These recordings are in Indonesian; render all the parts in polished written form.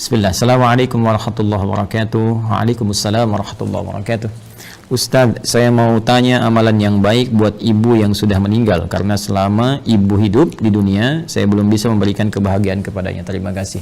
Bismillah. Assalamualaikum warahmatullahi wabarakatuh. Waalaikumsalam warahmatullahi wabarakatuh. Ustaz, saya mau tanya amalan yang baik buat ibu yang sudah meninggal, karena selama ibu hidup di dunia saya belum bisa memberikan kebahagiaan kepadanya. Terima kasih.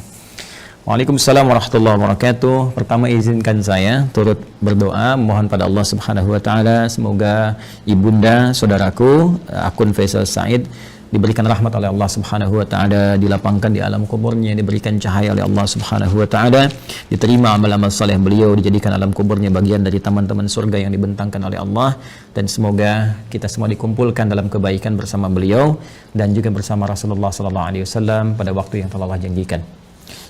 Waalaikumsalam warahmatullahi wabarakatuh. Pertama izinkan saya turut berdoa mohon pada Allah Subhanahu wa taala semoga ibunda saudaraku akun Faisal Said diberikan rahmat oleh Allah Subhanahu wa taala, dilapangkan di alam kuburnya, diberikan cahaya oleh Allah Subhanahu wa taala, diterima amal-amal saleh beliau, dijadikan alam kuburnya bagian dari taman-taman surga yang dibentangkan oleh Allah, dan semoga kita semua dikumpulkan dalam kebaikan bersama beliau dan juga bersama Rasulullah sallallahu alaihi wasallam pada waktu yang telah Allah janjikan.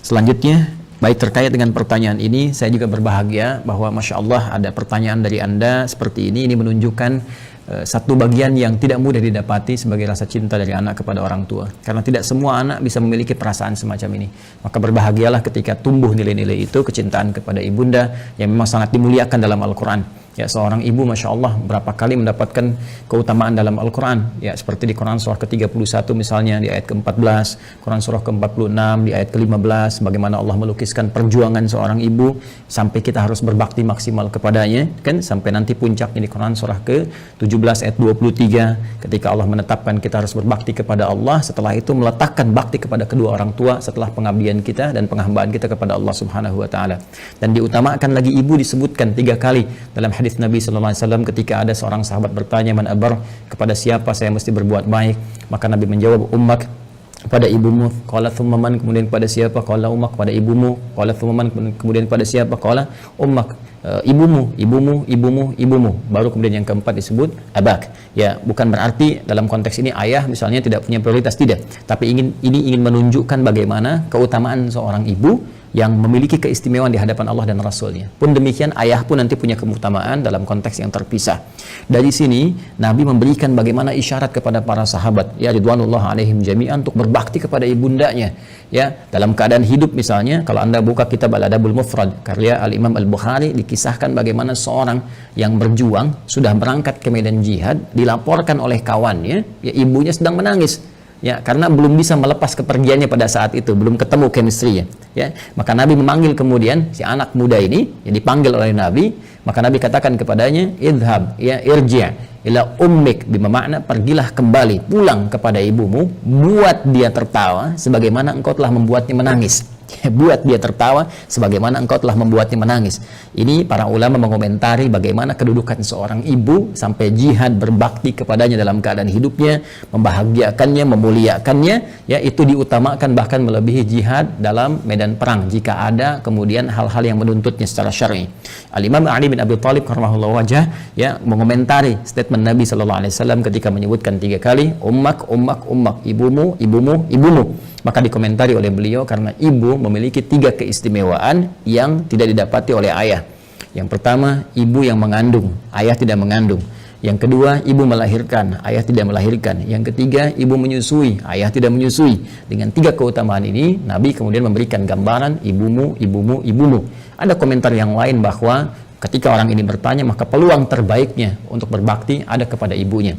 Selanjutnya, baik terkait dengan pertanyaan ini, saya juga berbahagia bahwa Masya Allah ada pertanyaan dari Anda seperti ini menunjukkan satu bagian yang tidak mudah didapati sebagai rasa cinta dari anak kepada orang tua, karena tidak semua anak bisa memiliki perasaan semacam ini. Maka berbahagialah ketika tumbuh nilai-nilai itu, kecintaan kepada ibunda yang memang sangat dimuliakan dalam Al-Quran. Ya, seorang ibu Masya Allah berapa kali mendapatkan keutamaan dalam Al-Quran, ya, seperti di Quran surah ke-31 misalnya di ayat ke-14, Quran surah ke-46 di ayat ke-15, bagaimana Allah melukiskan perjuangan seorang ibu sampai kita harus berbakti maksimal kepadanya, kan, sampai nanti puncaknya di Quran surah ke-17 ayat 23 ketika Allah menetapkan kita harus berbakti kepada Allah, setelah itu meletakkan bakti kepada kedua orang tua setelah pengabdian kita dan penghambaan kita kepada Allah Subhanahu wa taala. Dan diutamakan lagi ibu disebutkan 3 kali dalam hadis Nabi sallallahu alaihi wasallam ketika ada seorang sahabat bertanya, man abar, kepada siapa saya mesti berbuat baik? Maka Nabi menjawab, ummak, kepada ibumu. Qala thumma man, kemudian kepada siapa? Qala ummak, kepada ibumu. Qala thumma man, kemudian kepada siapa? Qala ummak, ibumu. Baru kemudian yang keempat disebut abak. Ya, bukan berarti dalam konteks ini ayah misalnya tidak punya prioritas, tidak, tapi ini ingin menunjukkan bagaimana keutamaan seorang ibu yang memiliki keistimewaan di hadapan Allah dan Rasulnya. Pun demikian ayah pun nanti punya keutamaan dalam konteks yang terpisah. Dari sini Nabi memberikan bagaimana isyarat kepada para sahabat, ya ridwanullah alaihim jami'an, untuk berbakti kepada ibundanya. Ya, dalam keadaan hidup misalnya, kalau Anda buka kitab Al-Adabul Mufrad karya Al-Imam Al-Bukhari, dikisahkan bagaimana seorang yang berjuang sudah berangkat ke medan jihad, dilaporkan oleh kawannya, ya ibunya sedang menangis. Ya, karena belum bisa melepas kepergiannya pada saat itu, belum ketemu chemistry-nya. Ya, maka Nabi memanggil kemudian si anak muda ini, yang dipanggil oleh Nabi, maka Nabi katakan kepadanya, idhab, ya irji' ila ummik, bermakna pergilah kembali, pulang kepada ibumu, buat dia tertawa sebagaimana engkau telah membuatnya menangis. Buat dia tertawa sebagaimana engkau telah membuatnya menangis. Ini para ulama mengomentari bagaimana kedudukan seorang ibu sampai jihad berbakti kepadanya dalam keadaan hidupnya, membahagiakannya, memuliakannya, ya itu diutamakan bahkan melebihi jihad dalam medan perang jika ada kemudian hal-hal yang menuntutnya secara syar'i. Al-Imam Ali bin Abi Thalib karramallahu wajhah, ya, mengomentari statement Nabi sallallahu alaihi wasallam ketika menyebutkan 3 kali ummak, ibumu. Maka dikomentari oleh beliau, karena ibu memiliki 3 keistimewaan yang tidak didapati oleh ayah. Yang pertama, ibu yang mengandung, ayah tidak mengandung. Yang kedua, ibu melahirkan, ayah tidak melahirkan. Yang ketiga, ibu menyusui, ayah tidak menyusui. Dengan 3 keutamaan ini, Nabi kemudian memberikan gambaran ibumu. Ada komentar yang lain bahwa ketika orang ini bertanya, maka peluang terbaiknya untuk berbakti ada kepada ibunya.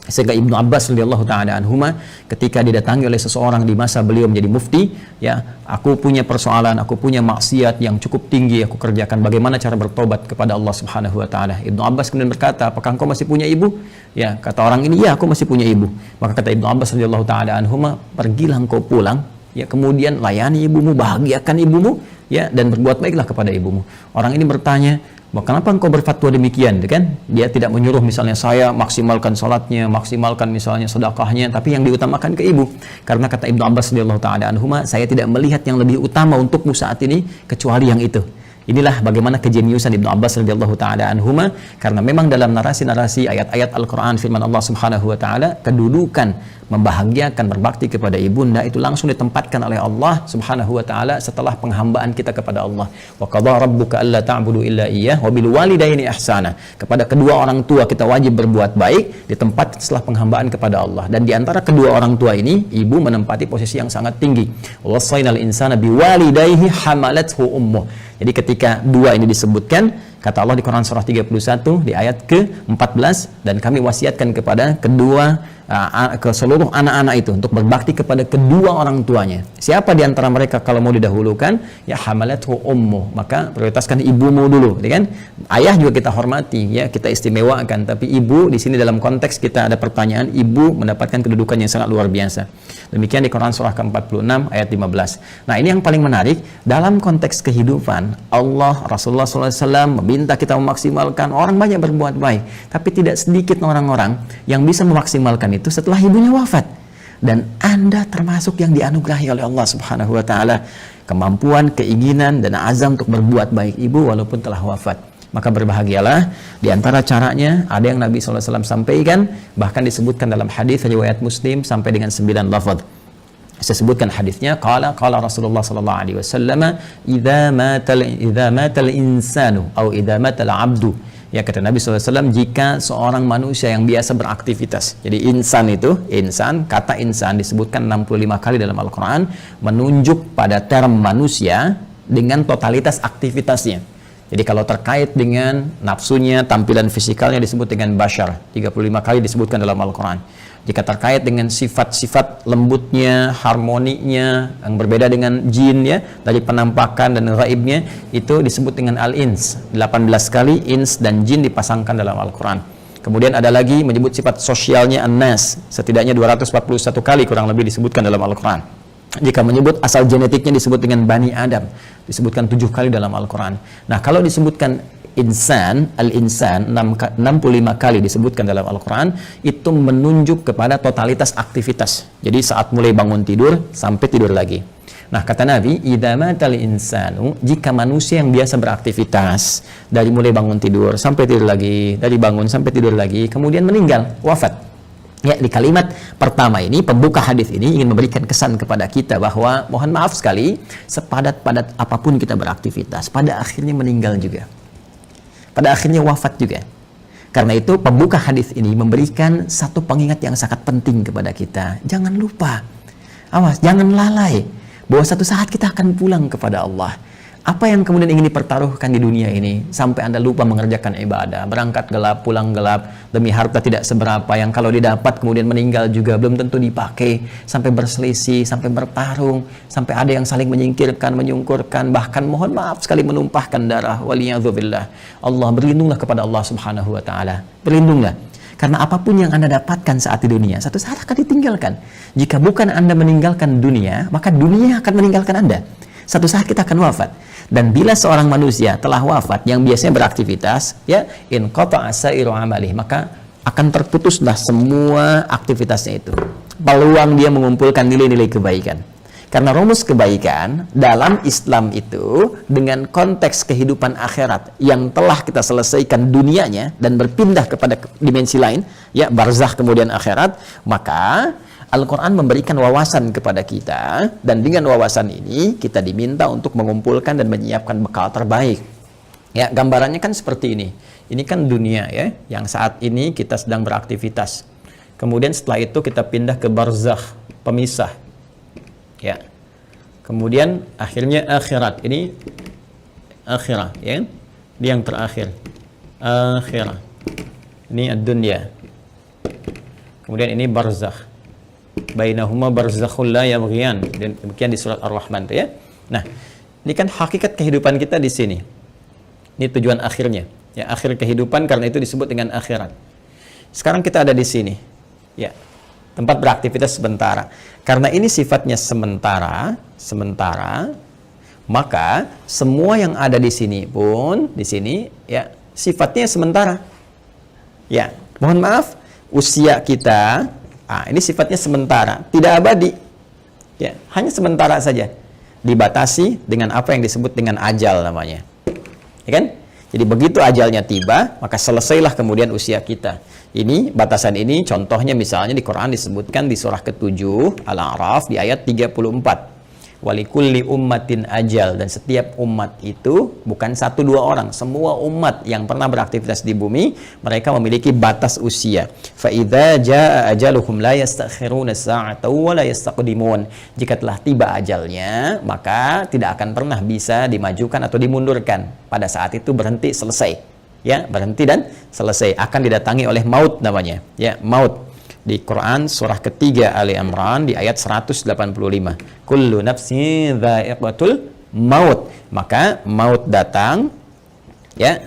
Sehingga Ibnu Abbas radhiyallahu ta'ala anhuma ketika didatangi oleh seseorang di masa beliau menjadi mufti, ya, aku punya persoalan, aku punya maksiat yang cukup tinggi aku kerjakan, bagaimana cara bertobat kepada Allah Subhanahu wa taala? Ibnu Abbas kemudian berkata, apakah engkau masih punya ibu? Ya, kata orang ini, ya, aku masih punya ibu. Maka kata Ibnu Abbas radhiyallahu ta'ala anhuma, pergilah engkau pulang, ya, kemudian layani ibumu, bahagiakan ibumu, ya, dan berbuat baiklah kepada ibumu. Orang ini bertanya, kenapa engkau berfatwa demikian, kan? Dia tidak menyuruh misalnya saya maksimalkan salatnya, maksimalkan misalnya sedekahnya, tapi yang diutamakan ke ibu. Karena kata Ibnu Abbas radhiyallahu taala anhuma, saya tidak melihat yang lebih utama untukmu saat ini kecuali yang itu. Inilah bagaimana kejeniusan Ibnu Abbas radhiyallahu taala anhuma, karena memang dalam narasi-narasi ayat-ayat Al-Qur'an firman Allah Subhanahu wa taala, kedudukan membahagiakan berbakti kepada ibunda itu langsung ditempatkan oleh Allah Subhanahu wa taala setelah penghambaan kita kepada Allah. Wa qadha rabbuka alla ta'budu illa iyyah wa bil walidaini ihsana. Kepada kedua orang tua kita wajib berbuat baik, ditempatkan setelah penghambaan kepada Allah. Dan di antara kedua orang tua ini, ibu menempati posisi yang sangat tinggi. Wassaynal insana biwalidayhi hamalathu ummuh. Jadi ketika dua ini disebutkan, kata Allah di Quran surah 31 di ayat ke-14, dan kami wasiatkan kepada ke seluruh anak-anak itu untuk berbakti kepada kedua orang tuanya. Siapa di antara mereka kalau mau didahulukan? Ya hamalathu ummu, maka prioritaskan ibumu dulu, ya kan? Ayah juga kita hormati, ya kita istimewakan, tapi ibu di sini dalam konteks kita ada pertanyaan, ibu mendapatkan kedudukan yang sangat luar biasa. Demikian di Quran surah ke-46 ayat 15. Nah, ini yang paling menarik dalam konteks kehidupan. Allah, Rasulullah SAW meminta kita memaksimalkan, orang banyak berbuat baik, tapi tidak sedikit orang-orang yang bisa memaksimalkan itu setelah ibunya wafat. Dan Anda termasuk yang dianugerahi oleh Allah Subhanahu wa taala kemampuan, keinginan dan azam untuk berbuat baik ibu walaupun telah wafat. Maka berbahagialah. Di antara caranya ada yang Nabi SAW sampaikan, bahkan disebutkan dalam hadis riwayat Muslim sampai dengan 9 lafaz. Saya sebutkan hadisnya, qala Rasulullah sallallahu alaihi wasallam, idza matal insanu atau idza matal abdu. Ya, kata Nabi SAW, jika seorang manusia yang biasa beraktivitas. Jadi insan itu, kata insan disebutkan 65 kali dalam Al-Quran, menunjuk pada term manusia dengan totalitas aktivitasnya. Jadi kalau terkait dengan nafsunya, tampilan fisikalnya disebut dengan bashar, 35 kali disebutkan dalam Al-Quran. Jika terkait dengan sifat-sifat lembutnya, harmoninya, yang berbeda dengan jin ya, dari penampakan dan ghaibnya, itu disebut dengan al-ins. 18 kali ins dan jin dipasangkan dalam Al-Quran. Kemudian ada lagi menyebut sifat sosialnya an-nas, setidaknya 241 kali kurang lebih disebutkan dalam Al-Quran. Jika menyebut asal genetiknya disebut dengan Bani Adam, disebutkan 7 kali dalam Al-Quran. Nah, kalau disebutkan insan, al-insan 65 kali disebutkan dalam Al-Quran, itu menunjuk kepada totalitas aktivitas. Jadi saat mulai bangun tidur sampai tidur lagi. Nah, kata Nabi, idza matal insanu, jika manusia yang biasa beraktivitas dari mulai bangun tidur sampai tidur lagi, dari bangun sampai tidur lagi, kemudian meninggal, wafat. Ya, di kalimat pertama ini, pembuka hadis ini ingin memberikan kesan kepada kita bahwa mohon maaf sekali, sepadat-padat apapun kita beraktivitas, pada akhirnya meninggal juga. Pada akhirnya wafat juga. Karena itu pembuka hadis ini memberikan satu pengingat yang sangat penting kepada kita. Jangan lupa, awas, jangan lalai bahwa satu saat kita akan pulang kepada Allah. Apa yang kemudian ingin dipertaruhkan di dunia ini sampai Anda lupa mengerjakan ibadah, berangkat gelap, pulang gelap, demi harta tidak seberapa yang kalau didapat kemudian meninggal juga belum tentu dipakai, sampai berselisih, sampai bertarung, sampai ada yang saling menyingkirkan, menyungkurkan, bahkan mohon maaf sekali menumpahkan darah. Waliyadzubillah. Allah, berlindunglah kepada Allah Subhanahu wa taala. Berlindunglah. Karena apapun yang Anda dapatkan saat di dunia, satu saat akan ditinggalkan. Jika bukan Anda meninggalkan dunia, maka dunia akan meninggalkan Anda. Satu saat kita akan wafat. Dan bila seorang manusia telah wafat yang biasanya beraktivitas, ya, in qata'a sa'iru amalih, maka akan terputuslah semua aktivitasnya itu. Peluang dia mengumpulkan nilai-nilai kebaikan. Karena rumus kebaikan dalam Islam itu dengan konteks kehidupan akhirat yang telah kita selesaikan dunianya dan berpindah kepada dimensi lain, ya, barzakh kemudian akhirat, maka Al-Quran memberikan wawasan kepada kita, dan dengan wawasan ini kita diminta untuk mengumpulkan dan menyiapkan bekal terbaik. Ya, gambarannya kan seperti ini. Ini kan dunia ya, yang saat ini kita sedang beraktivitas. Kemudian setelah itu kita pindah ke barzakh, pemisah. Ya. Kemudian akhirnya akhirat. Ini akhirat, ya. Ini yang terakhir. Akhirat. Ini ad-dunya. Kemudian ini barzakh. Bainahuma barzakhul la yabghiyan. Demikian di surat Ar-Rahman itu ya. Nah, ini kan hakikat kehidupan kita di sini. Ini tujuan akhirnya. Ya, akhir kehidupan, karena itu disebut dengan akhirat. Sekarang kita ada di sini. Ya. Tempat beraktivitas sementara. Karena ini sifatnya sementara, maka semua yang ada di sini pun di sini ya sifatnya sementara. Ya, mohon maaf, usia kita ini sifatnya sementara, tidak abadi. Ya, hanya sementara saja. Dibatasi dengan apa yang disebut dengan ajal namanya. Ya kan? Jadi begitu ajalnya tiba, maka selesailah kemudian usia kita. Ini batasan ini contohnya misalnya di Quran disebutkan di surah ke-7 Al-A'raf di ayat 34. walikulli ummatin ajal, dan setiap umat itu bukan satu dua orang, semua umat yang pernah beraktivitas di bumi mereka memiliki batas usia. Fa idza jaa ajaluhum la yastakhiruna sa'atan wa la yastaqdimun. Jika telah tiba ajalnya, maka tidak akan pernah bisa dimajukan atau dimundurkan. Pada saat itu berhenti, selesai. Ya, berhenti dan selesai, akan didatangi oleh maut namanya. Ya, maut. Di Quran surah ketiga Ali Imran di ayat 185. Kullu nafsin dha'iqatul maut. Maka maut datang ya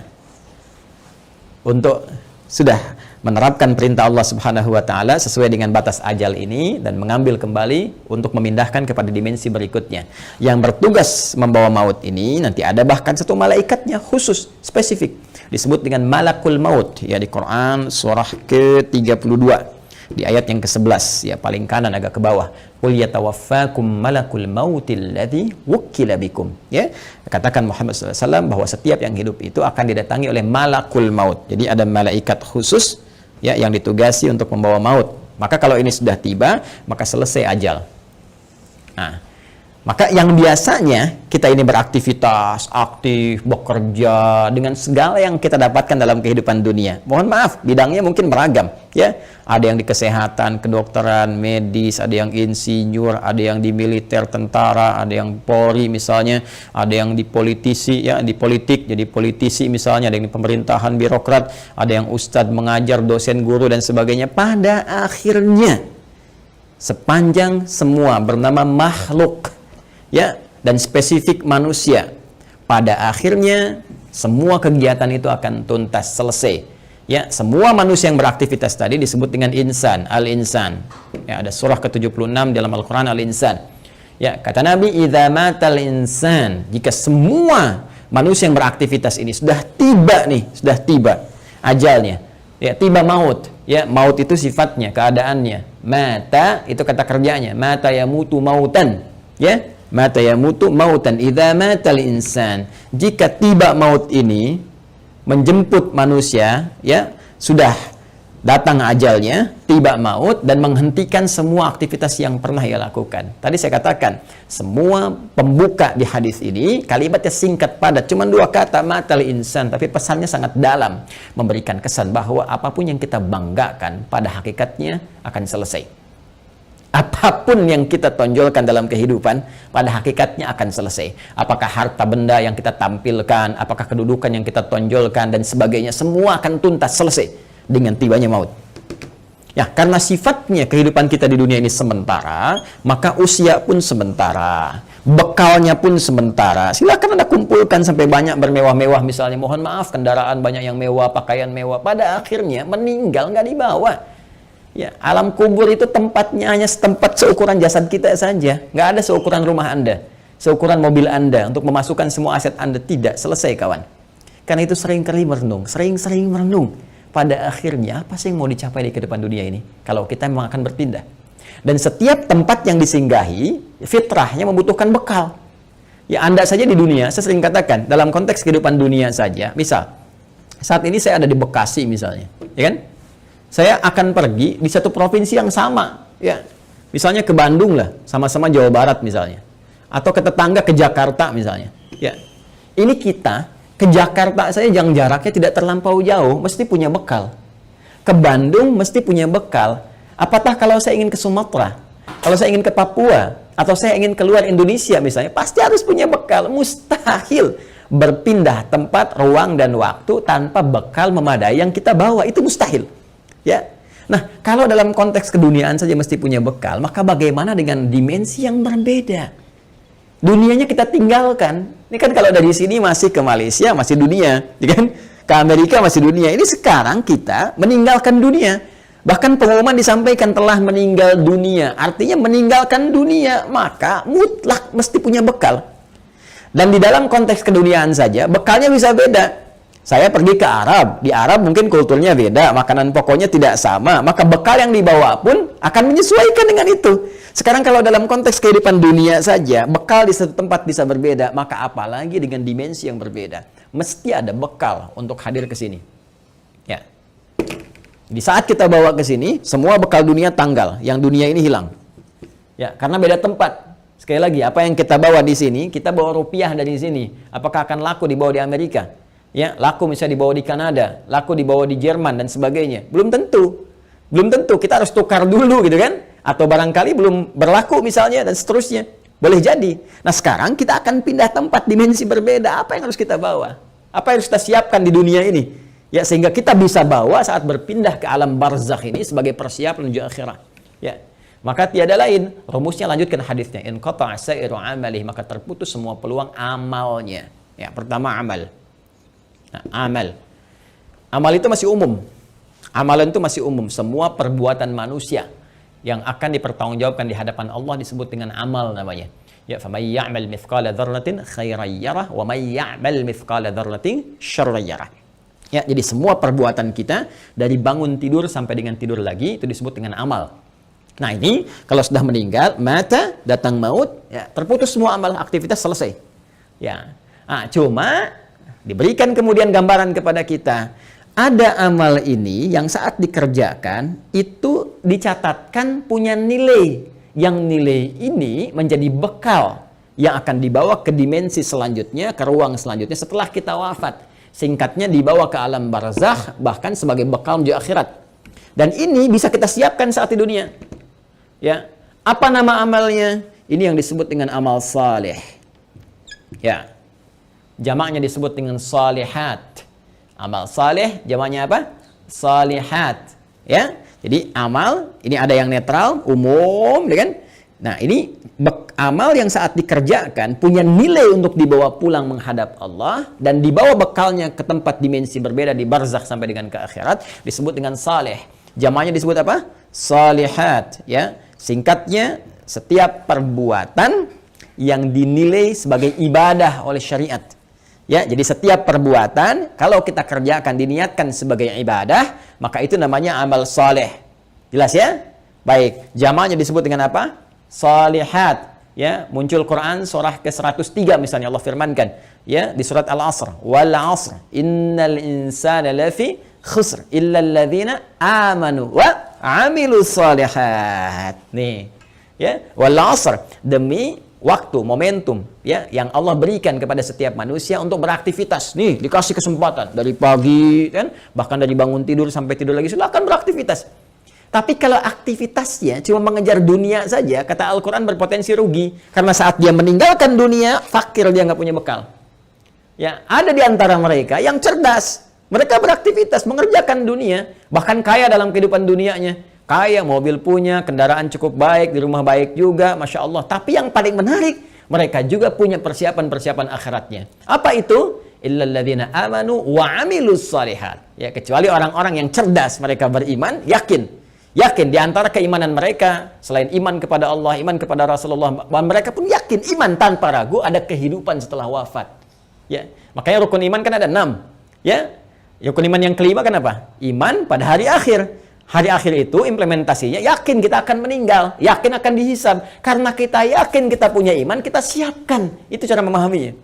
untuk sudah menerapkan perintah Allah Subhanahu wa taala sesuai dengan batas ajal ini dan mengambil kembali untuk memindahkan kepada dimensi berikutnya. Yang bertugas membawa maut ini nanti ada bahkan satu malaikatnya khusus, spesifik, disebut dengan malakul maut ya di Quran surah ke-32 di ayat yang ke-11 ya, paling kanan agak ke bawah. Qul yatawaffakum malakul mautil ladzi wukkila bikum. Ya, katakan Muhammad SAW bahwa setiap yang hidup itu akan didatangi oleh malakul maut. Jadi ada malaikat khusus ya yang ditugasi untuk membawa maut. Maka kalau ini sudah tiba, maka selesai ajal. Nah, maka yang biasanya kita ini beraktivitas, aktif, bekerja dengan segala yang kita dapatkan dalam kehidupan dunia. Mohon maaf, bidangnya mungkin beragam, ya. Ada yang di kesehatan, kedokteran, medis, ada yang insinyur, ada yang di militer, tentara, ada yang Polri misalnya, ada yang di politisi, ya, di politik, jadi politisi misalnya, ada yang di pemerintahan, birokrat, ada yang ustadz, mengajar, dosen, guru dan sebagainya. Pada akhirnya, sepanjang semua bernama makhluk, ya, dan spesifik manusia, pada akhirnya semua kegiatan itu akan tuntas, selesai. Ya, semua manusia yang beraktivitas tadi disebut dengan insan, al-insan. Ya, ada surah ke-76 dalam Al-Qur'an, al-insan. Ya, kata Nabi, idza matal insan, jika semua manusia yang beraktivitas ini sudah tiba nih, sudah tiba ajalnya. Ya, tiba maut. Ya, maut itu sifatnya, keadaannya. Mata itu kata kerjanya, mata yamutu mautan. Ya, mata yamutu mautan. Idza matal insan, jika tiba maut ini menjemput manusia, ya, sudah datang ajalnya, tiba maut dan menghentikan semua aktivitas yang pernah ia lakukan. Tadi saya katakan, semua pembuka di hadis ini kalimatnya singkat padat, cuma 2 kata, matal insan, tapi pesannya sangat dalam, memberikan kesan bahwa apapun yang kita banggakan pada hakikatnya akan selesai. Apapun yang kita tonjolkan dalam kehidupan, pada hakikatnya akan selesai. Apakah harta benda yang kita tampilkan, apakah kedudukan yang kita tonjolkan, dan sebagainya, semua akan tuntas, selesai dengan tibanya maut. Ya, karena sifatnya kehidupan kita di dunia ini sementara, maka usia pun sementara, bekalnya pun sementara. Silakan Anda kumpulkan sampai banyak bermewah-mewah misalnya, mohon maaf, kendaraan banyak yang mewah, pakaian mewah, pada akhirnya meninggal nggak dibawa. Ya, alam kubur itu tempatnya hanya setempat seukuran jasad kita saja. Nggak ada seukuran rumah Anda, seukuran mobil Anda untuk memasukkan semua aset Anda. Tidak, selesai kawan. Karena itu sering-kali merenung, sering-sering merenung. Pada akhirnya, apa sih yang mau dicapai di kehidupan dunia ini? Kalau kita memang akan berpindah. Dan setiap tempat yang disinggahi, fitrahnya membutuhkan bekal. Ya, Anda saja di dunia, saya sering katakan, dalam konteks kehidupan dunia saja, misal, saat ini saya ada di Bekasi misalnya, ya kan? Saya akan pergi di satu provinsi yang sama, ya. Misalnya ke Bandung lah, sama-sama Jawa Barat misalnya. Atau ke tetangga ke Jakarta misalnya. Ya. Ini kita ke Jakarta saja yang jaraknya tidak terlampau jauh, mesti punya bekal. Ke Bandung mesti punya bekal. Apatah kalau saya ingin ke Sumatera, kalau saya ingin ke Papua, atau saya ingin keluar Indonesia misalnya, pasti harus punya bekal. Mustahil berpindah tempat, ruang, dan waktu tanpa bekal memadai yang kita bawa. Itu mustahil. Ya, nah kalau dalam konteks keduniaan saja mesti punya bekal, maka bagaimana dengan dimensi yang berbeda? Dunianya kita tinggalkan. Ini kan kalau dari sini masih ke Malaysia, masih dunia, ya kan? Ke Amerika masih dunia. Ini sekarang kita meninggalkan dunia. Bahkan pengumuman disampaikan telah meninggal dunia. Artinya meninggalkan dunia, maka mutlak mesti punya bekal. Dan di dalam konteks keduniaan saja, bekalnya bisa beda. Saya pergi ke Arab, di Arab mungkin kulturnya beda, makanan pokoknya tidak sama, maka bekal yang dibawa pun akan menyesuaikan dengan itu. Sekarang kalau dalam konteks kehidupan dunia saja, bekal di satu tempat bisa berbeda, maka apalagi dengan dimensi yang berbeda. Mesti ada bekal untuk hadir ke sini. Ya. Di saat kita bawa ke sini, semua bekal dunia tanggal, yang dunia ini hilang. Ya, karena beda tempat. Sekali lagi, apa yang kita bawa di sini, kita bawa rupiah dari sini. Apakah akan laku dibawa di Amerika? Ya, laku misalnya dibawa di Kanada, laku dibawa di Jerman dan sebagainya. Belum tentu. Belum tentu, kita harus tukar dulu gitu kan? Atau barangkali belum berlaku misalnya dan seterusnya. Boleh jadi. Nah, sekarang kita akan pindah tempat, dimensi berbeda. Apa yang harus kita bawa? Apa yang harus kita siapkan di dunia ini? Ya, sehingga kita bisa bawa saat berpindah ke alam barzakh ini sebagai persiapan menuju akhirat. Ya. Maka tiada lain, rumusnya lanjutkan hadisnya. In qata'a sa'iru amalih, maka terputus semua peluang amalnya. Ya, pertama amal. Nah, amal. Amal itu masih umum. Amalan itu masih umum. Semua perbuatan manusia yang akan dipertanggungjawabkan di hadapan Allah disebut dengan amal namanya. Ya, faman ya'mal mithqala dzarratin khairan yarah wa man ya'mal mithqala dzarratin syarran yarah. Ya, jadi semua perbuatan kita dari bangun tidur sampai dengan tidur lagi itu disebut dengan amal. Nah, ini kalau sudah meninggal, mata, datang maut, ya, terputus semua amal, aktivitas selesai. Ya. Nah, cuma diberikan kemudian gambaran kepada kita. Ada amal ini yang saat dikerjakan itu dicatatkan punya nilai. Yang nilai ini menjadi bekal yang akan dibawa ke dimensi selanjutnya, ke ruang selanjutnya setelah kita wafat. Singkatnya dibawa ke alam barzakh, bahkan sebagai bekal menuju akhirat. Dan ini bisa kita siapkan saat di dunia. Ya, apa nama amalnya? Ini yang disebut dengan amal saleh. Ya, jamaknya disebut dengan salihat. Amal saleh, jamaknya apa? Salihat. Ya, jadi amal ini ada yang netral, umum, ya kan? Nah, ini amal yang saat dikerjakan punya nilai untuk dibawa pulang menghadap Allah dan dibawa bekalnya ke tempat dimensi berbeda di barzakh sampai dengan ke akhirat disebut dengan saleh. Jamaknya disebut apa? Salihat. Ya. Singkatnya, setiap perbuatan yang dinilai sebagai ibadah oleh syariat. Ya, jadi setiap perbuatan kalau kita kerjakan diniatkan sebagai ibadah, maka itu namanya amal saleh. Jelas ya? Baik, jamaknya disebut dengan apa? Salihat. Ya, muncul Quran surah ke-103 misalnya Allah firmankan, ya, di surat Al-Asr, wal 'asr innal insana lafi khusr illa alladzina amanu wa 'amilus shalihat. Nih, ya, wal 'asr, demi waktu, momentum, ya, yang Allah berikan kepada setiap manusia untuk beraktivitas. Nih, dikasih kesempatan dari pagi kan, bahkan dari bangun tidur sampai tidur lagi silakan beraktivitas. Tapi kalau aktivitasnya cuma mengejar dunia saja, kata Al-Quran berpotensi rugi. Karena saat dia meninggalkan dunia, fakir, dia nggak punya bekal. Ya, ada di antara mereka yang cerdas. Mereka beraktivitas, mengerjakan dunia. Bahkan kaya dalam kehidupan dunianya. Kaya, mobil punya, kendaraan cukup baik, di rumah baik juga, Masya Allah. Tapi yang paling menarik, mereka juga punya persiapan-persiapan akhiratnya. Apa itu? Illalladzina amanu wa amilus shalihat. Ya, kecuali orang-orang yang cerdas, mereka beriman, yakin di antara keimanan mereka selain iman kepada Allah, iman kepada Rasulullah, mereka pun yakin iman tanpa ragu ada kehidupan setelah wafat. Ya, makanya rukun iman kan ada 6. Ya, rukun iman yang kelima kan apa? Iman pada hari akhir. Hari akhir itu implementasinya yakin kita akan meninggal, yakin akan dihisab. Karena kita yakin kita punya iman, kita siapkan. Itu cara memahaminya.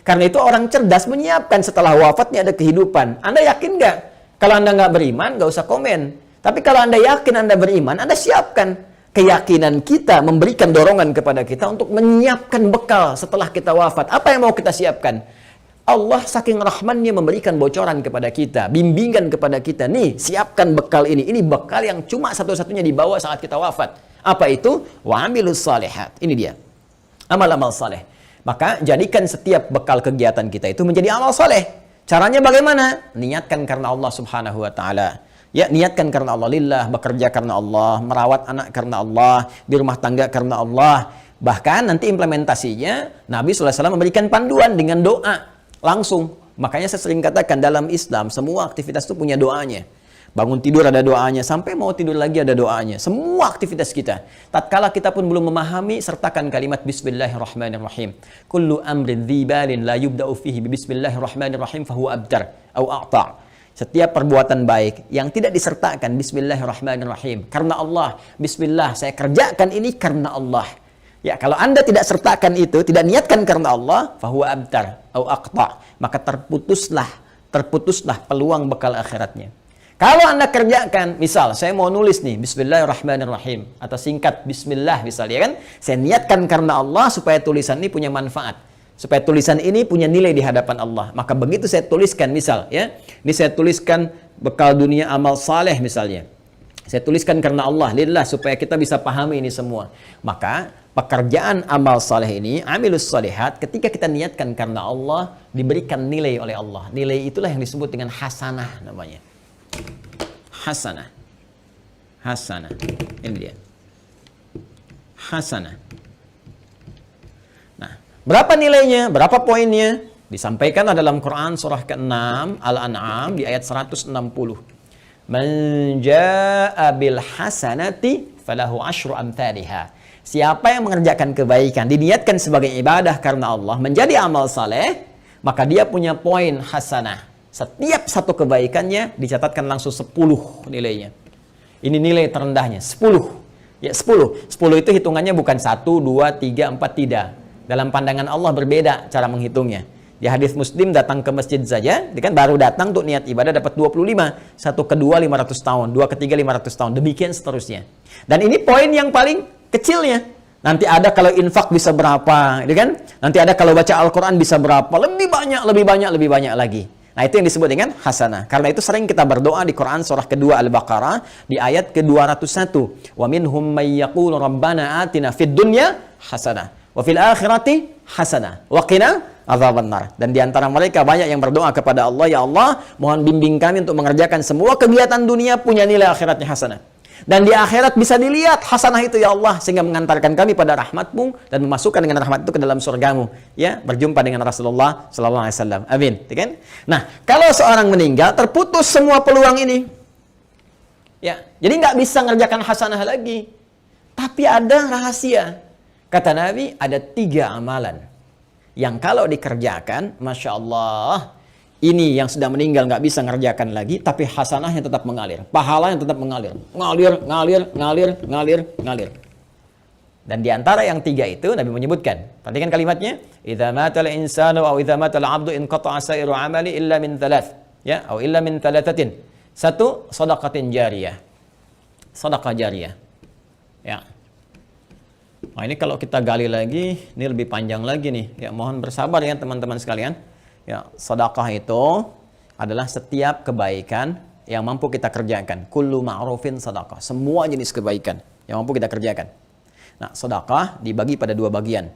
Karena itu orang cerdas menyiapkan setelah wafatnya ada kehidupan. Anda yakin nggak? Kalau Anda nggak beriman, nggak usah komen. Tapi kalau Anda yakin Anda beriman, Anda siapkan. Keyakinan kita memberikan dorongan kepada kita untuk menyiapkan bekal setelah kita wafat. Apa yang mau kita siapkan? Allah saking rahmannya memberikan bocoran kepada kita, bimbingan kepada kita. Nih, siapkan bekal ini. Ini bekal yang cuma satu-satunya dibawa saat kita wafat. Apa itu? Wa amilus shalihat. Ini dia. Amal-amal saleh. Maka jadikan setiap bekal kegiatan kita itu menjadi amal saleh. Caranya bagaimana? Niatkan karena Allah Subhanahu wa taala. Ya, niatkan karena Allah lillah, bekerja karena Allah, merawat anak karena Allah, di rumah tangga karena Allah. Bahkan nanti implementasinya Nabi SAW memberikan panduan dengan doa langsung. Makanya saya sering katakan dalam Islam semua aktivitas itu punya doanya. Bangun tidur ada doanya, sampai mau tidur lagi ada doanya. Semua aktivitas kita. Tatkala kita pun belum memahami, sertakan kalimat Bismillahirrahmanirrahim. Kullu amrin dzibalin la yubda'u fihi Bismillahirrahmanirrahim fahuwa abtar au a'ta'. Setiap perbuatan baik yang tidak disertakan Bismillahirrahmanirrahim karena Allah, Bismillah, saya kerjakan ini karena Allah. Ya, kalau Anda tidak sertakan itu, tidak niatkan karena Allah, fahuwa abtar au aqta, maka terputuslah peluang bekal akhiratnya. Kalau Anda kerjakan, misal saya mau nulis nih Bismillahirrahmanirrahim atau singkat Bismillah misalnya kan, saya niatkan karena Allah supaya tulisan ini punya manfaat, supaya tulisan ini punya nilai di hadapan Allah. Maka begitu saya tuliskan misal ya, ini saya tuliskan bekal dunia amal saleh misalnya. Saya tuliskan karena Allah, lillah, supaya kita bisa pahami ini semua. Maka pekerjaan amal saleh ini, amilus salihat, ketika kita niatkan karena Allah, diberikan nilai oleh Allah. Nilai itulah yang disebut dengan hasanah namanya. Hasanah. Hasanah. Ini dia. Hasanah. Nah, berapa nilainya? Berapa poinnya? Disampaikan dalam Quran surah ke-6 Al-An'am di ayat 160. Man jaa'a bil hasanati falahu asyru amthaliha. Siapa yang mengerjakan kebaikan, diniatkan sebagai ibadah karena Allah, menjadi amal saleh, maka dia punya poin hasanah. Setiap satu kebaikannya dicatatkan langsung 10 nilainya. Ini nilai terendahnya, 10. Ya, 10. 10 itu hitungannya bukan 1, 2, 3, 4, tidak. Dalam pandangan Allah berbeda cara menghitungnya. Di hadis Muslim datang ke masjid saja, dia kan baru datang untuk niat ibadah dapat 25. Satu kedua 500 tahun, dua ketiga 500 tahun, demikian seterusnya. Dan ini poin yang paling kecilnya. Nanti ada kalau infak bisa berapa, gitu kan? Nanti ada kalau baca Al-Quran bisa berapa, lebih banyak, lebih banyak, lebih banyak lagi. Nah, itu yang disebut dengan hasanah. Karena itu sering kita berdoa di Quran surah kedua Al-Baqarah di ayat ke-201. Wa minhum may yaqulu rabbana atina fid dunya hasanah wa fil akhirati hasanah wa qina adzabannar. Dan di antara mereka banyak yang berdoa kepada Allah, ya Allah, mohon bimbing kami untuk mengerjakan semua kegiatan dunia punya nilai akhiratnya hasanah. Dan di akhirat bisa dilihat hasanah itu ya Allah, sehingga mengantarkan kami pada rahmat-Mu dan memasukkan dengan rahmat itu ke dalam surga-Mu, ya, berjumpa dengan Rasulullah sallallahu alaihi wasallam. Amin, kan? Nah, kalau seorang meninggal terputus semua peluang ini. Ya, jadi nggak bisa ngerjakan hasanah lagi. Tapi ada rahasia. Kata Nabi, ada 3 amalan yang kalau dikerjakan, Masya Allah, ini yang sudah meninggal nggak bisa ngerjakan lagi, tapi hasanahnya tetap mengalir, pahalanya tetap mengalir, ngalir. Dan di antara yang 3 itu Nabi menyebutkan, perhatikan kalimatnya, idza matal insanu aw idza matal abdu in qata'a sa'iru amali illa min thalath, ya, atau illa min thalathatin. 1, shadaqatin jariyah. Shadaqah jariyah. Ya. Nah, ini kalau kita gali lagi, ini lebih panjang lagi nih. Ya, mohon bersabar ya teman-teman sekalian. Ya, sedekah itu adalah setiap kebaikan yang mampu kita kerjakan. Kullu ma'rufin sedekah. Semua jenis kebaikan yang mampu kita kerjakan. Nah, sedekah dibagi pada 2 bagian.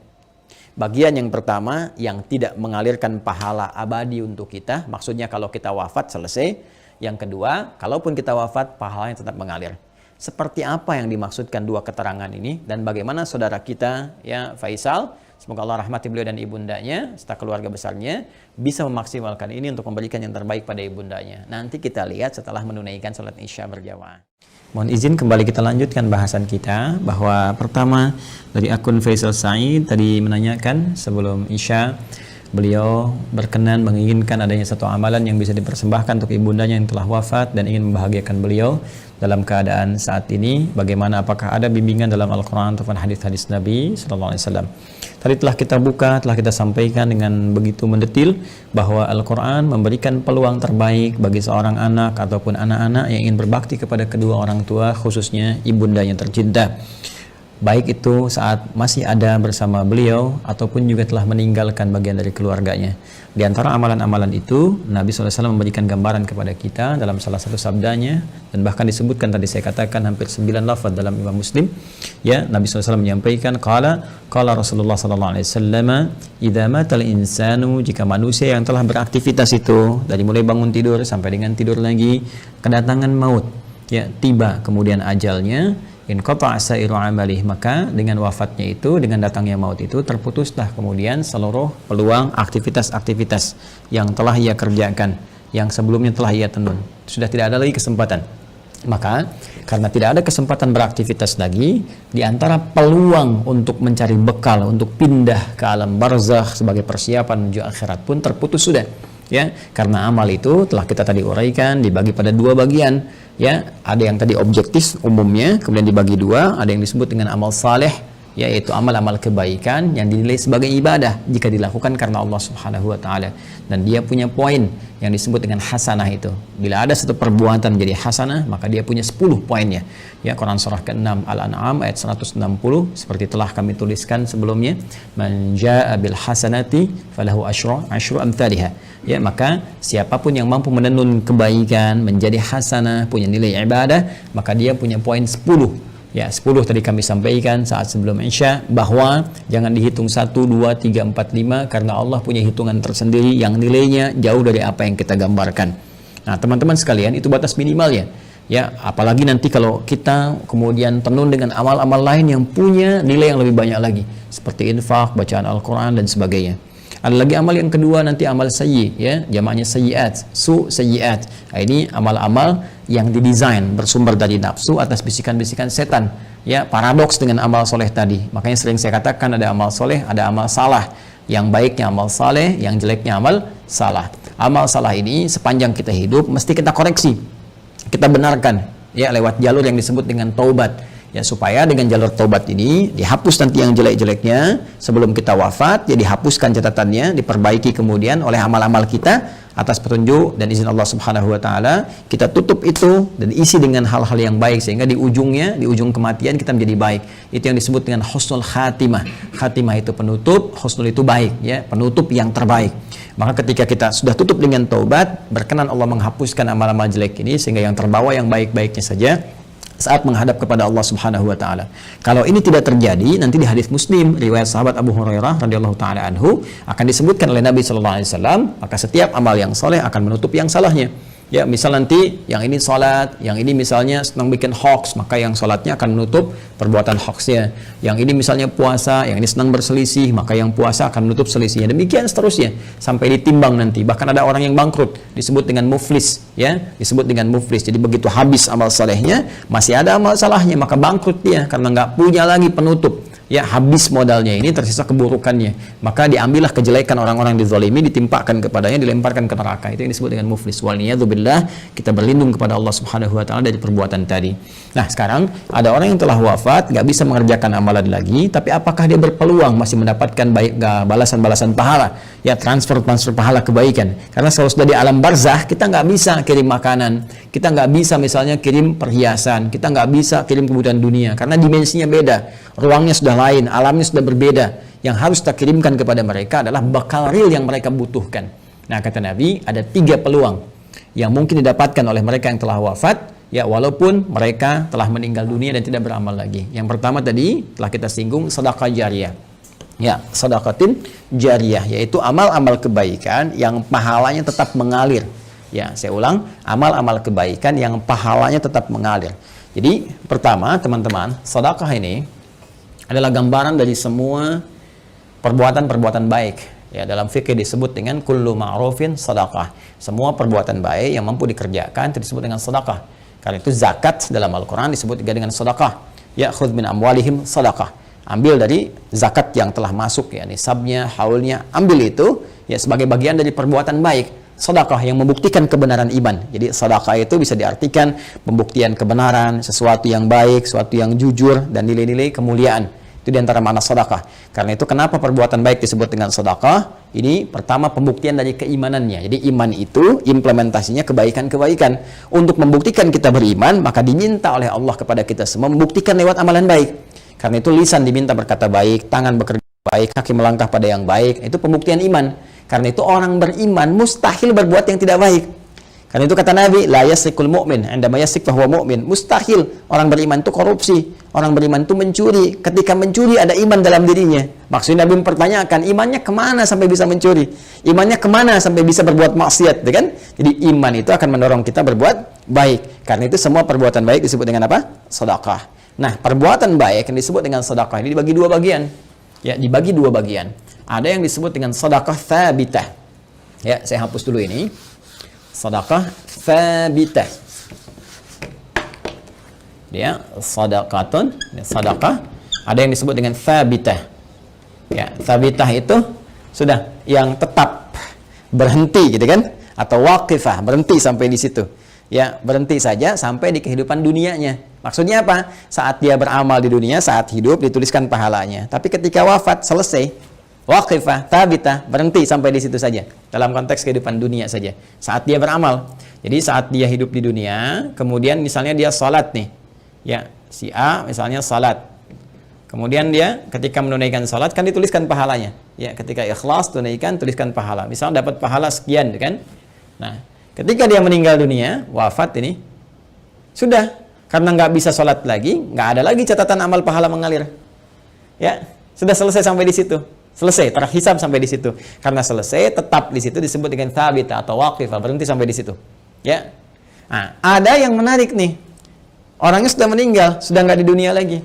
Bagian yang pertama yang tidak mengalirkan pahala abadi untuk kita. Maksudnya kalau kita wafat selesai. Yang kedua, kalaupun kita wafat, pahalanya tetap mengalir. Seperti apa yang dimaksudkan 2 keterangan ini dan bagaimana saudara kita ya Faisal, semoga Allah rahmati beliau dan ibundanya serta keluarga besarnya bisa memaksimalkan ini untuk memberikan yang terbaik pada ibundanya. Nanti kita lihat setelah menunaikan salat Isya berjamaah. Mohon izin kembali kita lanjutkan bahasan kita, bahwa pertama dari akun Faisal Said tadi menanyakan sebelum Isya, beliau berkenan menginginkan adanya satu amalan yang bisa dipersembahkan untuk ibundanya yang telah wafat dan ingin membahagiakan beliau dalam keadaan saat ini. Bagaimana, apakah ada bimbingan dalam Al-Quran ataupun hadis-hadis Nabi Sallallahu Alaihi Wasallam? Tadi telah kita buka, telah kita sampaikan dengan begitu mendetil bahwa Al-Quran memberikan peluang terbaik bagi seorang anak ataupun anak-anak yang ingin berbakti kepada kedua orang tua, khususnya ibundanya tercinta. Baik itu saat masih ada bersama beliau ataupun juga telah meninggalkan bagian dari keluarganya. Di antara amalan-amalan itu, Nabi SAW memberikan gambaran kepada kita dalam salah satu sabdanya, dan bahkan disebutkan tadi saya katakan hampir 9 lafaz dalam Imam Muslim. Ya, Nabi SAW menyampaikan, qala Rasulullah SAW, idza matal insanu, jika manusia yang telah beraktivitas itu dari mulai bangun tidur sampai dengan tidur lagi, kedatangan maut, ya, tiba kemudian ajalnya, in qata'a sa'iru amalih, maka dengan wafatnya itu, dengan datangnya maut itu, terputuslah kemudian seluruh peluang aktivitas-aktivitas yang telah ia kerjakan, yang sebelumnya telah ia tenun. Sudah tidak ada lagi kesempatan. Maka karena tidak ada kesempatan beraktivitas lagi, di antara peluang untuk mencari bekal untuk pindah ke alam barzakh sebagai persiapan menuju akhirat pun terputus sudah. Ya, karena amal itu telah kita tadi uraikan dibagi pada 2 bagian. Ya, ada yang tadi objektif umumnya, kemudian dibagi 2, ada yang disebut dengan amal saleh, yaitu amal-amal kebaikan yang dinilai sebagai ibadah jika dilakukan karena Allah Subhanahu wa taala. Dan dia punya poin yang disebut dengan hasanah itu. Bila ada satu perbuatan menjadi hasanah, maka dia punya 10 poinnya. Ya, Quran surah ke-6 Al-An'am ayat 160 seperti telah kami tuliskan sebelumnya, man jaa'a bil hasanati falahu asyru amsalihha. Ya, maka siapapun yang mampu menenun kebaikan menjadi hasanah, punya nilai ibadah, maka dia punya poin 10. Ya, 10 tadi kami sampaikan saat sebelum Isya, bahwa jangan dihitung 1, 2, 3, 4, 5 karena Allah punya hitungan tersendiri yang nilainya jauh dari apa yang kita gambarkan. Nah, teman-teman sekalian, itu batas minimalnya. Ya, apalagi nanti kalau kita kemudian tenun dengan amal-amal lain yang punya nilai yang lebih banyak lagi, seperti infak, bacaan Al-Quran dan sebagainya. Ada lagi amal yang kedua, nanti amal sayyi, ya, jamaknya sayyiat, sayyiat. Nah, ini amal-amal yang didesain bersumber dari nafsu atas bisikan-bisikan setan. Ya, paradoks dengan amal soleh tadi. Makanya sering saya katakan ada amal soleh, ada amal salah. Yang baiknya amal saleh, yang jeleknya amal salah. Amal salah ini sepanjang kita hidup mesti kita koreksi, kita benarkan, ya, lewat jalur yang disebut dengan taubat. Ya, supaya dengan jalur taubat ini dihapus nanti yang jelek-jeleknya sebelum kita wafat, ya dihapuskan catatannya, diperbaiki kemudian oleh amal-amal kita atas petunjuk dan izin Allah Subhanahu wa taala. Kita tutup itu dan isi dengan hal-hal yang baik sehingga di ujungnya, di ujung kematian kita menjadi baik. Itu yang disebut dengan husnul khatimah. Khatimah itu penutup, husnul itu baik, ya, penutup yang terbaik. Maka ketika kita sudah tutup dengan taubat, berkenan Allah menghapuskan amal-amal jelek ini sehingga yang terbawa yang baik-baiknya saja saat menghadap kepada Allah Subhanahu wa taala. Kalau ini tidak terjadi, nanti di hadis Muslim riwayat sahabat Abu Hurairah radhiyallahu taala anhu akan disebutkan oleh Nabi sallallahu alaihi wasallam, maka setiap amal yang soleh akan menutup yang salahnya. Ya, misal nanti yang ini salat, yang ini misalnya senang bikin hoax, maka yang salatnya akan menutup perbuatan hoaxnya. Yang ini misalnya puasa, yang ini senang berselisih, maka yang puasa akan menutup selisihnya. Demikian seterusnya sampai ditimbang nanti. Bahkan ada orang yang bangkrut disebut dengan muflis, ya, disebut dengan muflis. Jadi begitu habis amal salehnya, masih ada amal salahnya, maka bangkrut dia karena nggak punya lagi penutup. Ya, habis modalnya ini, tersisa keburukannya, maka diambillah kejelekan orang-orang dizalimi, ditimpakan kepadanya, dilemparkan ke neraka. Itu yang disebut dengan muflis. Walniyadzubillah, kita berlindung kepada Allah Subhanahu wa taala dari perbuatan tadi. Nah, sekarang ada orang yang telah wafat, nggak bisa mengerjakan amalan lagi, tapi apakah dia berpeluang masih mendapatkan baik balasan-balasan pahala? Ya, transfer pahala kebaikan. Karena kalau sudah di alam barzah, kita nggak bisa kirim makanan, kita nggak bisa misalnya kirim perhiasan, kita nggak bisa kirim kebutuhan dunia, karena dimensinya beda, ruangnya sudah lain, alamnya sudah berbeda. Yang harus kita kirimkan kepada mereka adalah bekal real yang mereka butuhkan. Nah, kata Nabi, ada 3 peluang yang mungkin didapatkan oleh mereka yang telah wafat, ya, walaupun mereka telah meninggal dunia dan tidak beramal lagi. Yang pertama tadi telah kita singgung, sedekah jariyah. Ya, sedekatin jariyah, yaitu amal-amal kebaikan yang pahalanya tetap mengalir. Ya, saya ulang, amal-amal kebaikan yang pahalanya tetap mengalir. Jadi, pertama, teman-teman, sedekah ini adalah gambaran dari semua perbuatan-perbuatan baik. Ya, dalam fikih disebut dengan kullu ma'rufin sedekah. Semua perbuatan baik yang mampu dikerjakan itu disebut dengan sedekah. Karena itu zakat dalam Al-Qur'an disebut juga dengan sedekah. Ya, khudz min amwalihim sedekah. Ambil dari zakat yang telah masuk, ya, nisabnya, haulnya, ambil itu, ya, sebagai bagian dari perbuatan baik. Sedekah yang membuktikan kebenaran iman. Jadi sedekah itu bisa diartikan pembuktian kebenaran, sesuatu yang baik, sesuatu yang jujur, dan nilai-nilai kemuliaan. Itu diantara makna sedekah. Karena itu kenapa perbuatan baik disebut dengan sedekah? Ini pertama pembuktian dari keimanannya. Jadi iman itu implementasinya kebaikan-kebaikan. Untuk membuktikan kita beriman, maka diminta oleh Allah kepada kita semua membuktikan lewat amalan baik. Karena itu lisan diminta berkata baik, tangan bekerja baik, kaki melangkah pada yang baik. Itu pembuktian iman. Karena itu orang beriman mustahil berbuat yang tidak baik. Karena itu kata Nabi, la yasrikul mu'min, indama yasrik fahuwa mu'min. Mustahil orang beriman itu korupsi, orang beriman itu mencuri. Ketika mencuri ada iman dalam dirinya. Maksudnya Nabi mempertanyakan, imannya kemana sampai bisa mencuri? Imannya kemana sampai bisa berbuat maksiat, kan? Jadi iman itu akan mendorong kita berbuat baik. Karena itu semua perbuatan baik disebut dengan apa? Sedekah. Nah, perbuatan baik yang disebut dengan sedekah ini dibagi 2 bagian. Ya, dibagi 2 bagian. Ada yang disebut dengan sedekah tsabitah. Ya, saya hapus dulu ini. Sedekah tsabitah. Ya, sedekatun, sedekah. Ada yang disebut dengan tsabitah. Ya, tsabitah itu sudah yang tetap berhenti, gitu kan? Atau waqifah, berhenti sampai di situ. Ya, berhenti saja sampai di kehidupan dunianya. Maksudnya apa? Saat dia beramal di dunia, saat hidup dituliskan pahalanya. Tapi ketika wafat selesai, waqifah, tabitah, berhenti sampai di situ saja. Dalam konteks kehidupan dunia saja. Saat dia beramal. Jadi saat dia hidup di dunia, kemudian misalnya dia salat nih. Ya, si A misalnya salat. Kemudian dia ketika menunaikan salat kan dituliskan pahalanya. Ya, ketika ikhlas tunaikan tuliskan pahala. Misal dapat pahala sekian kan. Nah, ketika dia meninggal dunia, wafat ini sudah karena nggak bisa salat lagi, nggak ada lagi catatan amal pahala mengalir. Ya, sudah selesai sampai di situ. Selesai, terhisab sampai di situ. Karena selesai, tetap di situ disebut dengan thabit atau waqifah, berhenti sampai di situ. Ya. Nah, ada yang menarik nih. Orangnya sudah meninggal, sudah nggak di dunia lagi.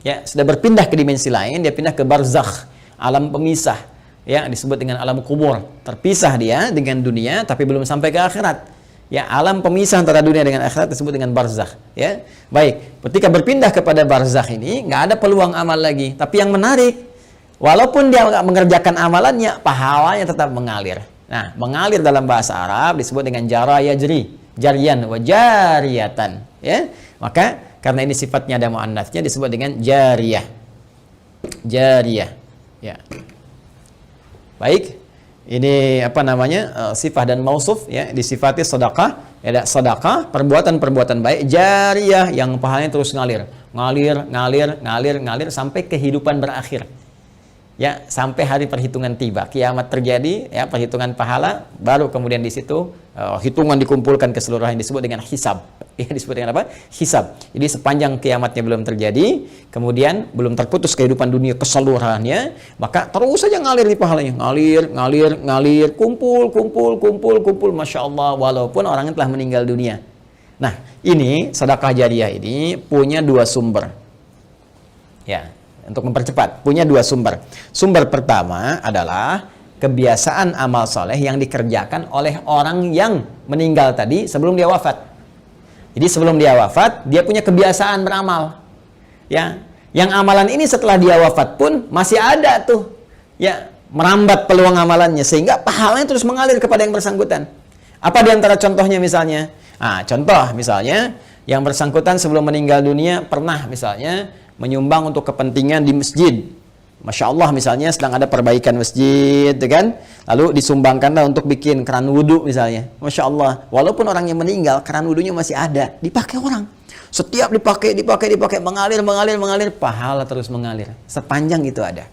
Ya, sudah berpindah ke dimensi lain, dia pindah ke barzakh, alam pemisah, ya, disebut dengan alam kubur. Terpisah dia dengan dunia tapi belum sampai ke akhirat. Ya, alam pemisah antara dunia dengan akhirat disebut dengan barzakh, ya. Baik, ketika berpindah kepada barzakh ini nggak ada peluang amal lagi, tapi yang menarik, walaupun dia nggak mengerjakan amalannya, pahalanya tetap mengalir. Nah, mengalir dalam bahasa Arab disebut dengan jara yajri, jarian wa jariyatan, ya. Maka karena ini sifatnya ada muannats-nya disebut dengan jariyah. Jariyah. Ya. Baik. Ini apa namanya? Sifat dan mausuf ya, disifati sedekah, ya sedekah, perbuatan-perbuatan baik jariyah yang pahalanya terus ngalir. Ngalir sampai kehidupan berakhir. Ya, sampai hari perhitungan tiba, kiamat terjadi, ya, perhitungan pahala, baru kemudian di situ hitungan dikumpulkan keseluruhan disebut dengan hisab. Ya, disebut dengan apa? Hisab. Jadi sepanjang kiamatnya belum terjadi, kemudian belum terputus kehidupan dunia keseluruhannya, maka terus saja ngalir di pahalanya, ngalir, kumpul, masya Allah, walaupun orangnya telah meninggal dunia. Nah, ini sedekah jariyah ini punya dua sumber. Ya. Untuk mempercepat, punya dua sumber. Sumber pertama adalah kebiasaan amal soleh yang dikerjakan oleh orang yang meninggal tadi sebelum dia wafat. Jadi sebelum dia wafat, dia punya kebiasaan beramal. Ya, yang amalan ini setelah dia wafat pun masih ada tuh. Ya, merambat peluang amalannya sehingga pahalanya terus mengalir kepada yang bersangkutan. Apa di antara contohnya misalnya? Contoh misalnya yang bersangkutan sebelum meninggal dunia pernah misalnya menyumbang untuk kepentingan di masjid. Masya Allah misalnya sedang ada perbaikan masjid, kan? Lalu disumbangkanlah untuk bikin keran wudhu misalnya. Masya Allah, walaupun orang yang meninggal, keran wudhunya masih ada, dipakai orang. Setiap dipakai, mengalir, pahala terus mengalir. Sepanjang itu ada.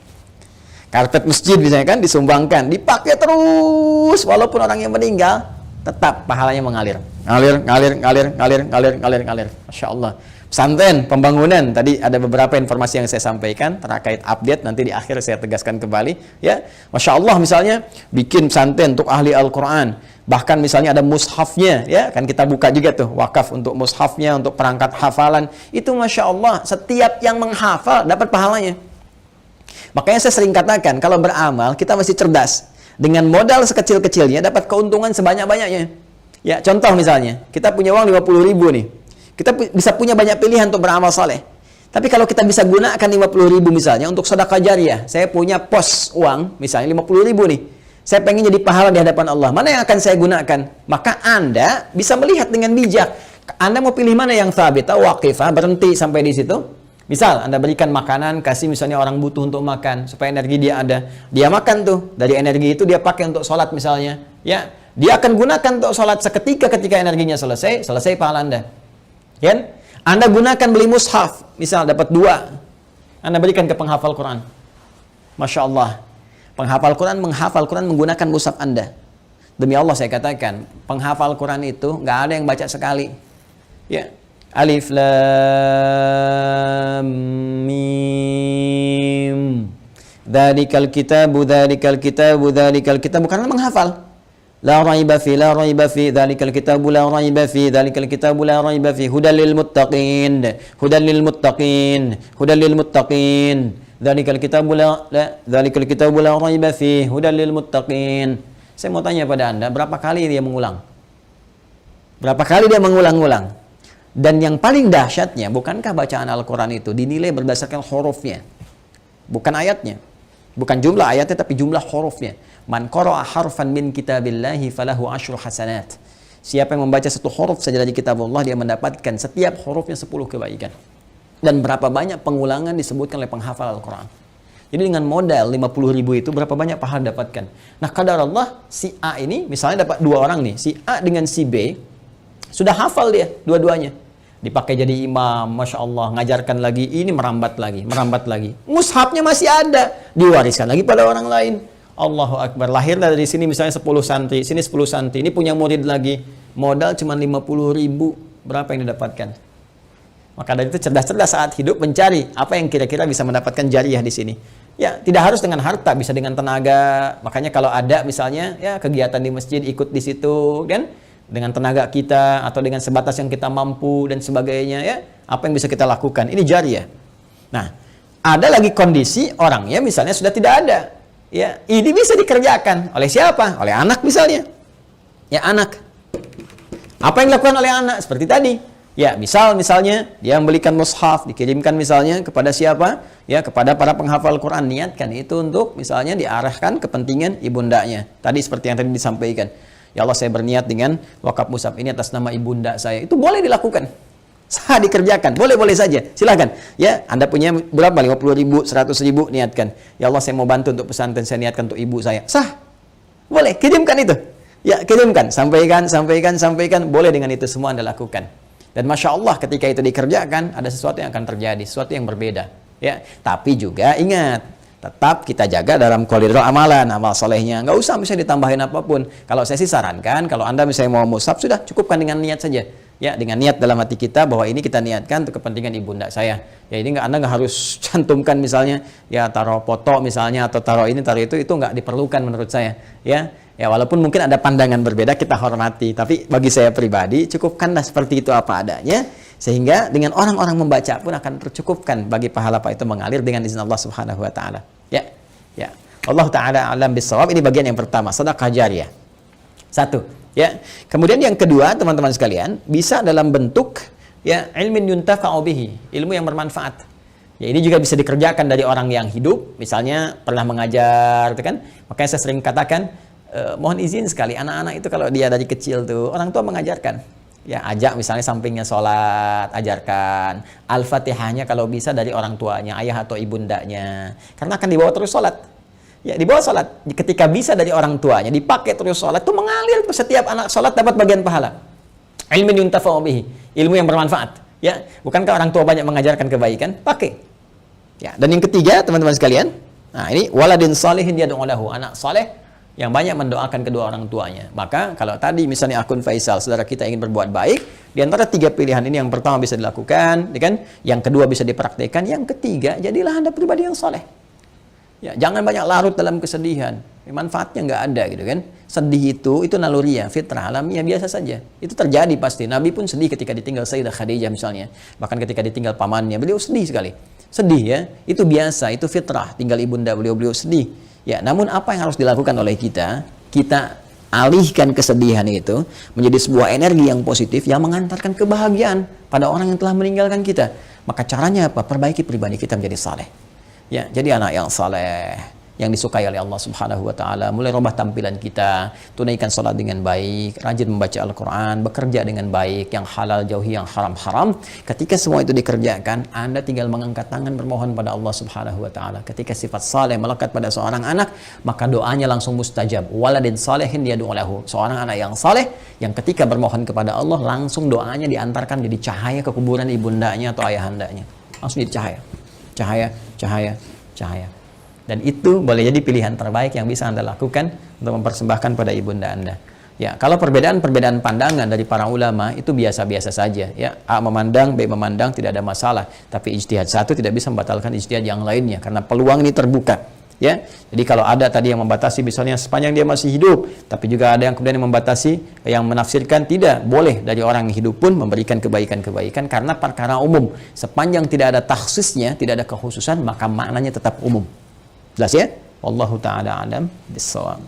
Karpet masjid misalnya kan disumbangkan, dipakai terus, walaupun orang yang meninggal, tetap pahalanya mengalir. Ngalir. Masya Allah. Pesantren, pembangunan, tadi ada beberapa informasi yang saya sampaikan terkait update, nanti di akhir saya tegaskan kembali, ya. Masya Allah misalnya, bikin pesantren untuk ahli Al-Quran, bahkan misalnya ada mushafnya, ya, kan kita buka juga tuh, wakaf untuk mushafnya, untuk perangkat hafalan, itu Masya Allah, setiap yang menghafal dapat pahalanya. Makanya saya sering katakan, kalau beramal, kita mesti cerdas, dengan modal sekecil-kecilnya, dapat keuntungan sebanyak-banyaknya. Ya, contoh misalnya, kita punya uang 50.000 nih, kita bisa punya banyak pilihan untuk beramal saleh. Tapi kalau kita bisa gunakan 50.000 misalnya untuk sedekah jariyah, saya punya pos uang misalnya 50.000 nih. Saya pengen jadi pahala di hadapan Allah. Mana yang akan saya gunakan? Maka Anda bisa melihat dengan bijak. Anda mau pilih mana yang thabit atau waqifah, berhenti sampai di situ. Misal Anda berikan makanan, kasih misalnya orang butuh untuk makan supaya energi dia ada. Dia makan tuh, dari energi itu dia pakai untuk sholat misalnya. Ya, dia akan gunakan untuk sholat seketika ketika energinya selesai pahala Anda. Ya, Anda gunakan beli mushaf, misal dapat 2, Anda berikan ke penghafal Quran. Masya Allah, penghafal Quran menghafal Quran menggunakan mushaf Anda. Demi Allah saya katakan, penghafal Quran itu nggak ada yang baca sekali. Ya, alif lam mim, dzalikal kitabu, bukan menghafal. La raiba fi, dzalikal kitabu la raiba fi, hudal lil muttaqin, dzalikal kitabu la raiba fi, hudal lil muttaqin. Saya mau tanya pada Anda, berapa kali dia mengulang? Berapa kali dia mengulang-ulang? Dan yang paling dahsyatnya, bukankah bacaan Al-Quran itu dinilai berdasarkan hurufnya? Bukan ayatnya. Bukan jumlah ayatnya, tapi jumlah hurufnya. Man qara'a harfan min kitabillahi falahu 10 hasanat. Siapa yang membaca satu huruf saja dari kitab Allah, dia mendapatkan setiap hurufnya 10 kebaikan. Dan berapa banyak pengulangan disebutkan oleh penghafal Al-Quran. Jadi dengan modal 50.000 itu berapa banyak pahala dapatkan. Nah, kadar Allah, si A ini misalnya dapat 2 orang nih, si A dengan si B sudah hafal dia dua-duanya. Dipakai jadi imam, Masya Allah, ngajarkan lagi, ini merambat lagi. Mushafnya masih ada, diwariskan lagi pada orang lain. Allahu Akbar, lahir dari sini misalnya 10 santri, sini 10 santri, ini punya murid lagi, modal cuma 50.000, berapa yang didapatkan? Maka dari itu cerdas-cerdas saat hidup mencari apa yang kira-kira bisa mendapatkan jariah di sini. Ya, tidak harus dengan harta, bisa dengan tenaga. Makanya kalau ada misalnya ya kegiatan di masjid, ikut di situ kan, dengan tenaga kita atau dengan sebatas yang kita mampu dan sebagainya ya, apa yang bisa kita lakukan. Ini jariah. Nah, ada lagi kondisi orangnya misalnya sudah tidak ada. Ya, ini bisa dikerjakan oleh siapa? Oleh anak misalnya. Ya, anak. Apa yang dilakukan oleh anak? Seperti tadi. Ya, misalnya dia membelikan mushaf, dikirimkan misalnya kepada siapa? Ya, kepada para penghafal Quran. Niatkan itu untuk misalnya diarahkan kepentingan ibundanya. Tadi seperti yang tadi disampaikan. Ya Allah, saya berniat dengan wakaf mushaf ini atas nama ibunda saya. Itu boleh dilakukan. Sah dikerjakan. Boleh-boleh saja. Silakan. Ya, Anda punya berapa? 50.000, 100.000, niatkan. Ya Allah, saya mau bantu untuk pesantren, saya niatkan untuk ibu saya. Sah. Boleh, kirimkan itu. Ya, kirimkan. Sampaikan. Boleh dengan itu semua Anda lakukan. Dan Masya Allah ketika itu dikerjakan, ada sesuatu yang akan terjadi, sesuatu yang berbeda. Ya, tapi juga ingat, tetap kita jaga dalam koridor amalan, amal solehnya. Nggak usah misalnya ditambahin apapun. Kalau saya sih sarankan, kalau Anda misalnya mau mushaf, sudah cukupkan dengan niat saja. Ya, dengan niat dalam hati kita bahwa ini kita niatkan untuk kepentingan ibunda saya. Ya, ini Anda nggak harus cantumkan misalnya, ya taruh foto misalnya, atau taruh ini, taruh itu nggak diperlukan menurut saya. Ya, walaupun mungkin ada pandangan berbeda, kita hormati. Tapi bagi saya pribadi, cukupkanlah seperti itu apa adanya. Sehingga dengan orang-orang membaca pun akan tercukupkan bagi pahala apa itu mengalir dengan izin Allah Subhanahu wa Ta'ala. Ya. Allah Ta'ala alam bisawab. Ini bagian yang pertama, sedekah jariyah. Satu. Ya. Kemudian yang kedua, teman-teman sekalian, bisa dalam bentuk ya ilmin yuntafa'u bihi, ilmu yang bermanfaat. Ya, ini juga bisa dikerjakan dari orang yang hidup, misalnya pernah mengajar, gitu kan? Makanya saya sering katakan, mohon izin sekali, anak-anak itu kalau dia dari kecil tuh, orang tua mengajarkan. Ya, ajak misalnya sampingnya sholat, ajarkan. Al-Fatihahnya kalau bisa dari orang tuanya, ayah atau ibundanya. Karena akan dibawa terus sholat. Ya, dibawa sholat. Ketika bisa dari orang tuanya, dipakai terus sholat, itu mengalir tuh, setiap anak sholat dapat bagian pahala. Ilmin yuntafa'u bihi, ilmu yang bermanfaat. Ya, bukankah orang tua banyak mengajarkan kebaikan? Pakai. Ya, dan yang ketiga, teman-teman sekalian, nah ini waladin salihin yad'u lahu, anak saleh yang banyak mendoakan kedua orang tuanya. Maka kalau tadi misalnya akun Faisal, saudara kita ingin berbuat baik, di antara 3 pilihan ini yang pertama bisa dilakukan, kan? Yang kedua bisa dipraktikkan, yang ketiga jadilah Anda pribadi yang saleh. Ya, jangan banyak larut dalam kesedihan. Manfaatnya nggak ada gitu kan. Sedih itu naluriah, fitrah, alamiah, biasa saja. Itu terjadi pasti. Nabi pun sedih ketika ditinggal Sayyidah Khadijah misalnya. Bahkan ketika ditinggal pamannya, beliau sedih sekali. Sedih ya, itu biasa, itu fitrah. Tinggal ibunda beliau sedih. Ya, namun apa yang harus dilakukan oleh kita? Kita alihkan kesedihan itu menjadi sebuah energi yang positif yang mengantarkan kebahagiaan pada orang yang telah meninggalkan kita. Maka caranya apa? Perbaiki pribadi kita menjadi saleh. Ya, jadi anak yang saleh, yang disukai oleh Allah Subhanahu wa Ta'ala. Mulai rubah tampilan kita, tunaikan salat dengan baik, rajin membaca Al-Quran, bekerja dengan baik, yang halal jauhi yang haram-haram. Ketika semua itu dikerjakan, Anda tinggal mengangkat tangan bermohon pada Allah Subhanahu wa Ta'ala. Ketika sifat saleh melekat pada seorang anak, maka doanya langsung mustajab. Waladin salehin yad'u lahu. Seorang anak yang saleh, yang ketika bermohon kepada Allah, langsung doanya diantarkan jadi cahaya ke kuburan ibundanya atau ayahandanya. Langsung jadi cahaya. Dan itu boleh jadi pilihan terbaik yang bisa Anda lakukan untuk mempersembahkan pada ibunda Anda. Ya, kalau perbedaan pandangan dari para ulama itu biasa-biasa saja. Ya, A memandang, B memandang, tidak ada masalah. Tapi ijtihad satu tidak bisa membatalkan ijtihad yang lainnya karena peluang ini terbuka. Ya, jadi kalau ada tadi yang membatasi misalnya sepanjang dia masih hidup, tapi juga ada yang kemudian yang membatasi, yang menafsirkan tidak boleh dari orang yang hidup pun memberikan kebaikan-kebaikan karena perkara umum. Sepanjang tidak ada takhsisnya, tidak ada kekhususan, maka maknanya tetap umum. Jelas ya? Wallahu ta'ala alam bissawab.